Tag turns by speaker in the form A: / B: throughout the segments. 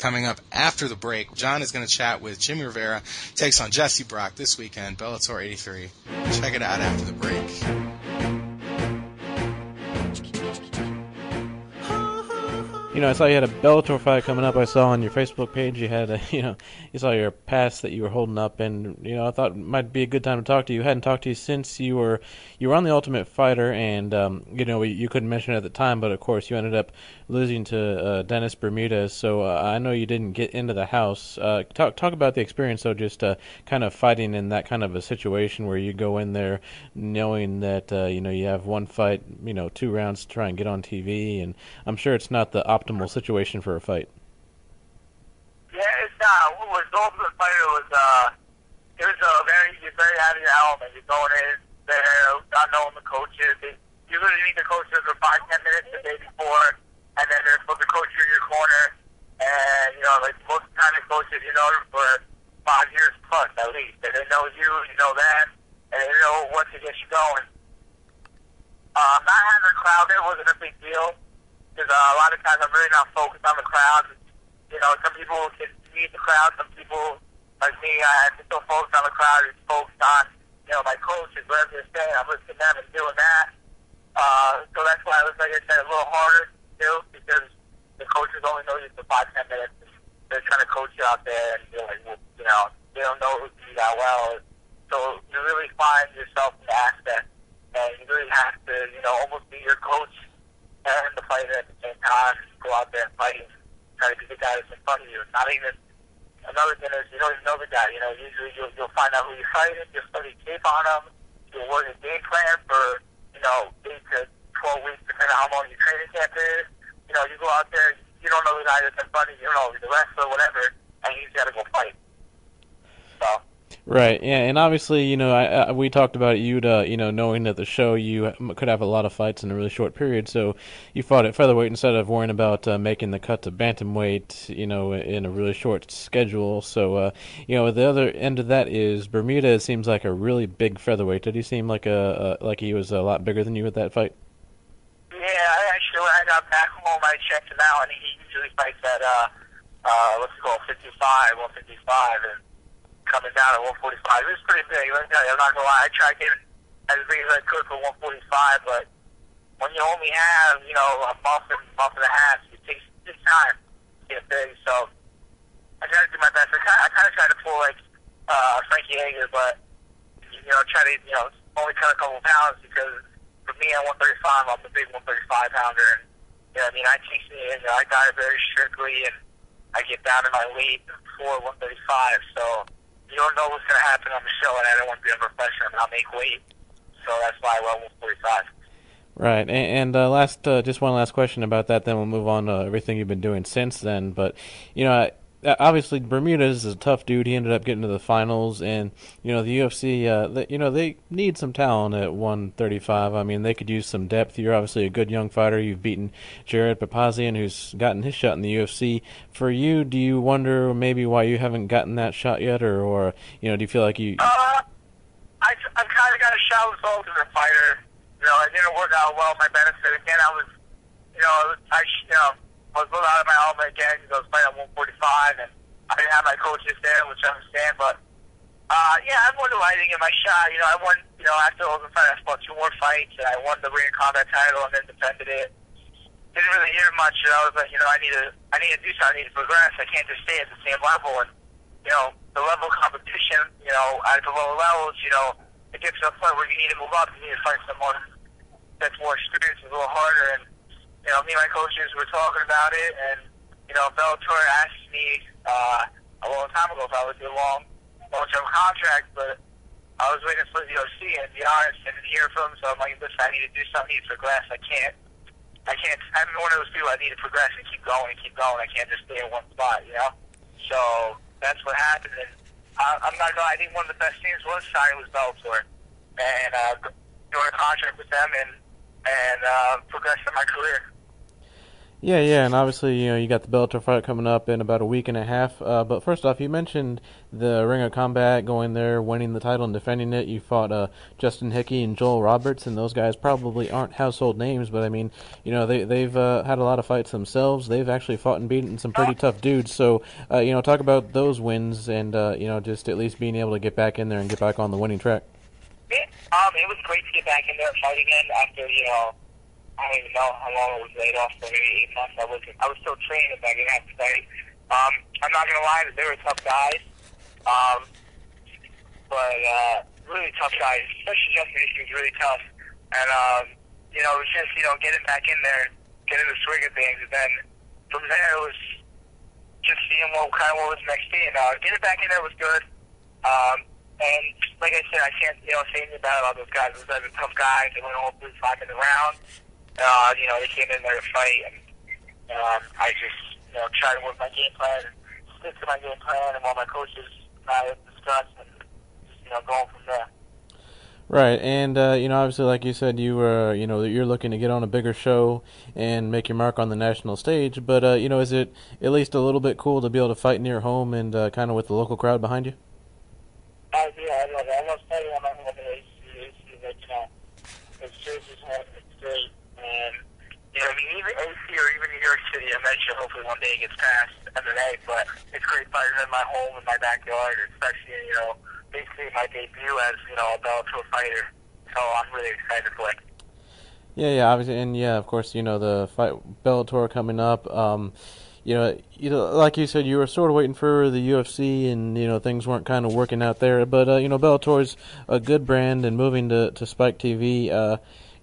A: Coming up after the break, John is going to chat with Jimmie Rivera, takes on Jesse Brock this weekend, Bellator 83. Check it out after the break.
B: You know, I saw you had a Bellator fight coming up. I saw on your Facebook page you had you saw your pass that you were holding up, and I thought it might be a good time to talk to you. I hadn't talked to you since you were on the Ultimate Fighter, and you couldn't mention it at the time, but of course you ended up losing to Dennis Bermudez. So I know you didn't get into the house. Talk about the experience, though, just kind of fighting in that kind of a situation where you go in there knowing that you have one fight, 2 rounds to try and get on TV, and I'm sure it's not the optimal situation for a fight.
C: Yeah, it's not. What was the Ultimate Fighter was it was a very heavy element. You're going in there not knowing the coaches. You literally meet the coaches for 5-10 minutes the day before, and then they're supposed to coach you in your corner. And like most of the time, the coaches for 5 years plus at least. And they know you know them, and they know what to get you going. Not having a crowd there wasn't a big deal. Because a lot of times I'm really not focused on the crowd. Some people can meet the crowd. Some people, like me, I'm so focused on the crowd. It's focused on, my coaches, whatever they're saying. I'm listening to them and doing that. So that's why it was, like I said, a little harder to do, because the coaches only know you for 5-10 minutes. They're trying to coach you out there, and you're like, they don't know you that well. So you really find yourself in the aspect, and you really have to, almost be your coach and the fighter at the same time. Go out there and fight and try to be the guy that's in front of you. Not even another thing is you don't even know the guy. Usually you'll find out who you're fighting. You'll study tape on them. You'll work a game plan for 8 to 12 weeks, depending on how long your training camp is. You go out there, you don't know the guy that's in front of you. You don't know the wrestler, whatever, and you just got to go fight. So.
B: Right, yeah, and obviously, we talked about you, knowing that the show you could have a lot of fights in a really short period, so you fought at featherweight instead of worrying about making the cut to bantamweight, in a really short schedule. So, the other end of that is Bermudez seems like a really big featherweight. Did he seem like he was a lot bigger than you at that fight?
C: Yeah, actually, when I got back home, I checked him out, and he usually fights at 55, 155, and coming down at 145. It was pretty big. I'm not gonna lie. I tried getting as big as I could for 145, but when you only have, a month and a half, it takes time to get big. So I tried to do my best. I kind of tried to pull like Frankie Hager, but try to only cut a couple pounds, because for me at 135, I'm the big 135 pounder, and I teach it. I diet very strictly, and I get down to my weight before 135. So you don't know what's going to happen on the show, and I don't want to be unprofessional and not make weight. So that's why I went 145.
B: Right, and just one last question about that, then we'll move on to everything you've been doing since then. But, obviously Bermudez is a tough dude. He ended up getting to the finals, and, the UFC, they need some talent at 135. I mean, they could use some depth. You're obviously a good young fighter. You've beaten Jared Papazian, who's gotten his shot in the UFC. For you, do you wonder maybe why you haven't gotten that shot yet, or do you feel like you...
C: I kind of got a shot with the Ultimate Fighter. It didn't work out well. My benefit, again, I was pulled out of my element again because I was fighting at 145, and I didn't have my coaches there, which I understand. But I wonder why I didn't get my shot. I won. After the Ultimate Fighter, I fought 2 more fights, and I won the ring combat title, and then defended it. Didn't really hear much. I was like, I need to do something. I need to progress. I can't just stay at the same level. And the level of competition, at the lower levels, it gets to a point where you need to move up. You need to fight someone that's more experienced, a little harder. And me and my coaches were talking about it, and Bellator asked me a long time ago if I would do a long-term contract, but I was waiting for the OC, and to be honest, I didn't hear from him. So I'm like, listen, I need to do something. I need to progress. I'm one of those people. I need to progress and keep going. I can't just stay in one spot, So that's what happened, and I'm not gonna lie, I think one of the best things was signing with Bellator, and doing a contract with them, and progressing my career.
B: Yeah, and obviously, you got the Bellator fight coming up in about a week and a half. But first off, you mentioned the Ring of Combat, going there, winning the title, and defending it. You fought Justin Hickey and Joel Roberts, and those guys probably aren't household names, but I mean, they've had a lot of fights themselves. They've actually fought and beaten some pretty tough dudes. So, talk about those wins and just at least being able to get back in there and get back on the winning track.
C: It was great to get back in there and fight again after I don't even know how long I was laid off for, maybe 8 months. I was still training, but I didn't have to fight. I'm not gonna lie, they were tough guys. But really tough guys, especially Justin Hickey was really tough. And it was just getting back in there, getting the swing of things, and then from there it was just seeing what was next thing. Getting back in there was good. And like I said, I can't say anything bad about those guys. Those guys are tough guys. They went all through 5-minute rounds. They came in there to fight, and I just try to work my game plan and stick to my game plan and what my coaches and I have discussed, and just going from there.
B: Right, and obviously, like you said, you were you're looking to get on a bigger show and make your mark on the national stage. But is it at least a little bit cool to be able to fight near home and kind of with the local crowd behind you?
C: Yeah, I love it. I love fighting on my home with AC. It's just home. It's great. And, even AC or even New York City, I mentioned hopefully one day it gets past MMA, but it's great fighting in my home, in my backyard, especially, basically my debut as, a Bellator fighter. So I'm really excited for it.
B: Yeah, obviously, and of course, the fight Bellator coming up. Like you said, you were sort of waiting for the UFC, and things weren't kind of working out there. But Bellator's a good brand, and moving to Spike TV.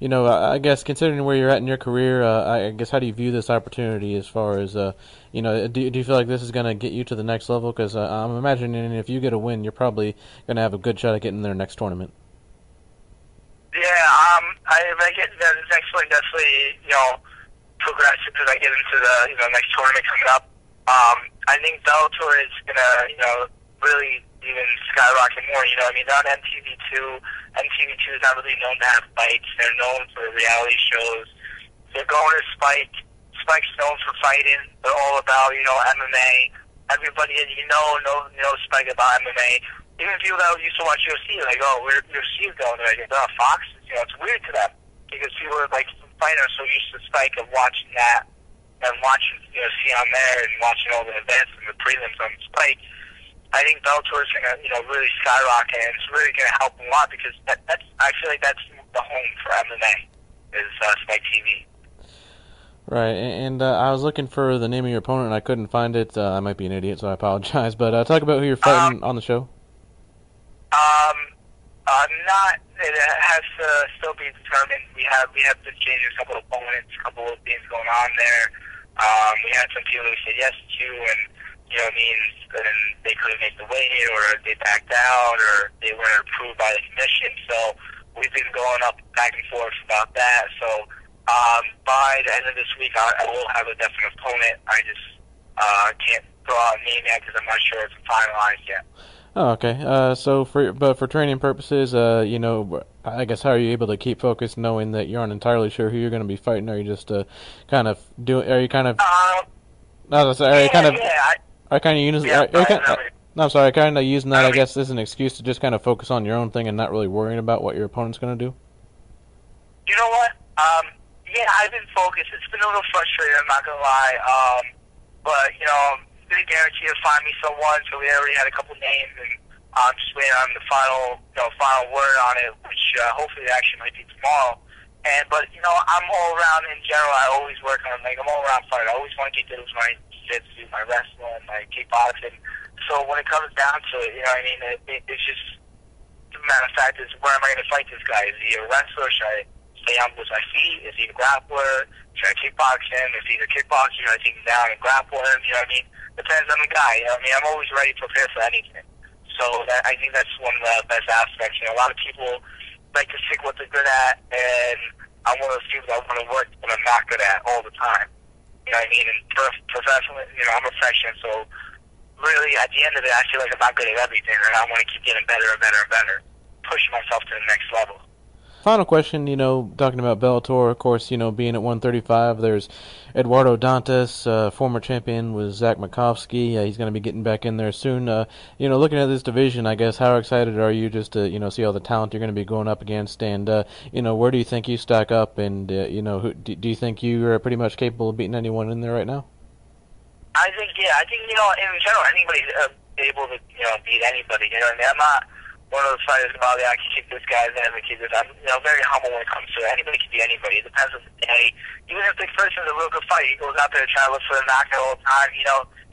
B: I guess considering where you're at in your career, I guess how do you view this opportunity as far as do you feel like this is going to get you to the next level? Because I'm imagining if you get a win, you're probably going to have a good shot at getting their next tournament.
C: Yeah, I get the next one definitely progress as I get into the next tournament coming up. I think Bellator is gonna really even skyrocket more. They're on MTV2. MTV2 is not really known to have fights. They're known for reality shows. They're going to Spike. Spike's known for fighting. They're all about MMA. Everybody that knows Spike about MMA. Even people that used to watch UFC, like, where UFC is going? They're like, Fox. It's weird to them because people are like fighters are so used to Spike of watching that and watching see on there and watching all the events and the prelims on Spike. I think Bellator is gonna really skyrocket, and it's really gonna help a lot because I feel like that's the home for MMA is Spike TV.
B: Right, and I was looking for the name of your opponent and I couldn't find it. I might be an idiot, so I apologize. But talk about who you're fighting on the show.
C: It has to still be determined. We have been changing a couple of opponents, a couple of things going on there. We had some people who said yes to, and and they couldn't make the weight, or they backed out, or they weren't approved by the commission. So we've been going up back and forth about that. So by the end of this week, I will have a definite opponent. I just can't throw out a name yet because I'm not sure it's finalized yet.
B: Oh, okay. So for training purposes, I guess how are you able to keep focused knowing that you aren't entirely sure who you're going to be fighting? Are you just kind of doing? Are you kind of? No, sorry. I'm sorry. Kind of using that, I guess, as an excuse to just kind of focus on your own thing and not really worrying about what your opponent's going to do.
C: You know what? I've been focused. It's been a little frustrating. I'm not going to lie. But they guarantee to find me someone, so we already had a couple names, and I'm just waiting on the final word on it, which hopefully actually might be tomorrow. But I'm all around in general. I always work on I'm all around fighter. I always want to get into my jiu-jitsu, my wrestling, my kickboxing. So when it comes down to it, it's just the matter of fact is where am I going to fight this guy? Is he a wrestler? Should I stay on with my feet? Is he a grappler? Should I kickbox him? If he's a kickboxer, should I take him down and grapple him? Depends on the guy. I'm always ready to prepare for anything. So I think that's one of the best aspects. A lot of people like to stick what they're good at, and I'm one of those people that want to work what I'm not good at all the time. And professionally, I'm a professional, so really at the end of it, I feel like I'm not good at everything, and I want to keep getting better and better and better, pushing myself to the next level.
B: Final question, talking about Bellator, of course, being at 135, there's Eduardo Dantas, former champion with Zach Makovsky. He's going to be getting back in there soon. Looking at this division, I guess, how excited are you just to, see all the talent you're going to be going up against? And, where do you think you stack up? And, do you think you are pretty much capable of beating anyone in there right now?
C: I think, in general, anybody's able to, beat anybody. I'm not one of those fighters about, I can kick this guy's ass and kick this. I'm, very humble when it comes to it. Anybody can beat anybody. It depends on the day. Even if the person's a real good fight, he goes out there to try to look for the knockout all the time,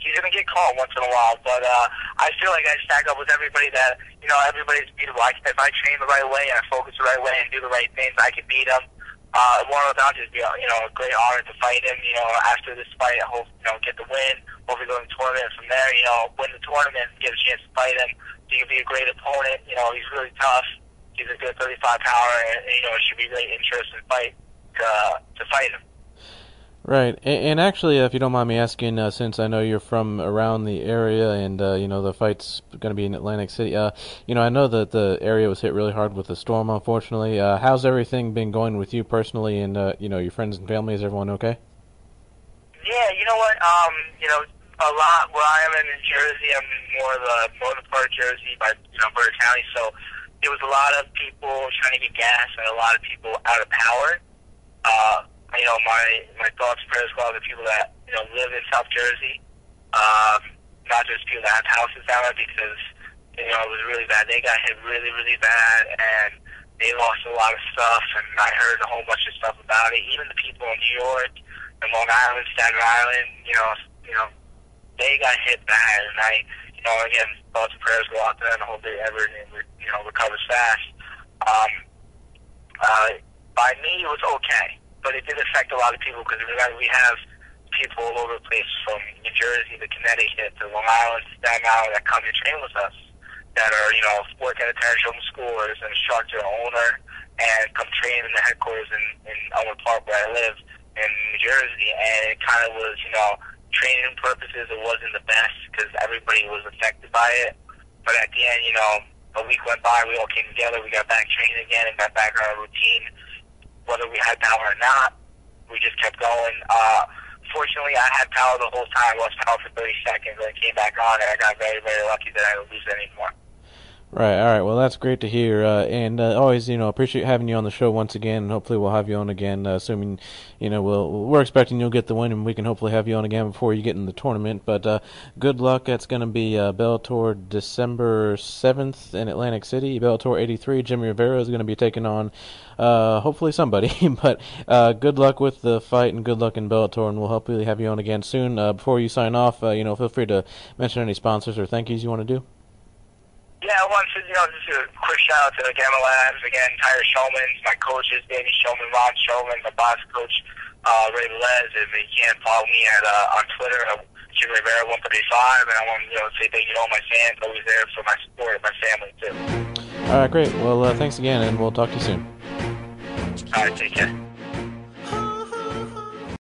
C: he's going to get caught once in a while. But I feel like I stack up with everybody that, everybody's beatable. If I train the right way and I focus the right way and do the right things, I can beat them. One of those just be, a great honor to fight him. After this fight, I hope, get the win. Hopefully go to the tournament from there, win the tournament and get a chance to fight him. He could be a great opponent. He's really tough. He's a good 35 power, and it should be really interesting fight to fight him.
B: Right, and actually, if you don't mind me asking, since I know you're from around the area, and the fight's going to be in Atlantic City, I know that the area was hit really hard with the storm, unfortunately. How's everything been going with you personally, and your friends and family? Is everyone okay?
C: Yeah, you know what? A lot where I am in New Jersey, I'm more of the northern part of Jersey, by Bergen County. So there was a lot of people trying to get gas and a lot of people out of power. My thoughts, prayers go out to people that live in South Jersey, not just people that have houses down there, because it was really bad. They got hit really, really bad, and they lost a lot of stuff. And I heard a whole bunch of stuff about it. Even the people in New York and Long Island, Staten Island, they got hit bad, and again, thoughts and prayers go out there, and I hope everything, recovers fast. By me, it was okay, but it did affect a lot of people, because we have people all over the place, from New Jersey to Connecticut to Long Island to Staten Island, that come and train with us, that are, work at a terror school as an instructor, owner, and come train in the headquarters in Elmwood Park, where I live in New Jersey, and it kind of was, training purposes, it wasn't the best because everybody was affected by it. But at the end, a week went by, we all came together, we got back training again and got back on our routine. Whether we had power or not, we just kept going. Fortunately, I had power the whole time. I lost power for 30 seconds and came back on, and I got very, very lucky that I didn't lose it anymore.
B: Right, all right. Well, that's great to hear, and always, appreciate having you on the show once again, and hopefully we'll have you on again, assuming, we're expecting you'll get the win, and we can hopefully have you on again before you get in the tournament, but good luck. It's going to be Bellator December 7th in Atlantic City, Bellator 83. Jimmie Rivera is going to be taking on, hopefully somebody, but good luck with the fight, and good luck in Bellator, and we'll hopefully have you on again soon. Before you sign off, feel free to mention any sponsors or thank yous you want to do.
C: Yeah, I want to, just a quick shout out to Gamma Labs, again, Tyler Showman, my coaches, Danny Showman, Ron Showman, my boss coach, Ray Velez. If you can, follow me on Twitter, Jimmie Rivera 135, and I want to say thank you to all my fans, always there for my support and my family, too.
B: All right, great. Well, thanks again, and we'll talk to you soon.
C: All right, take care.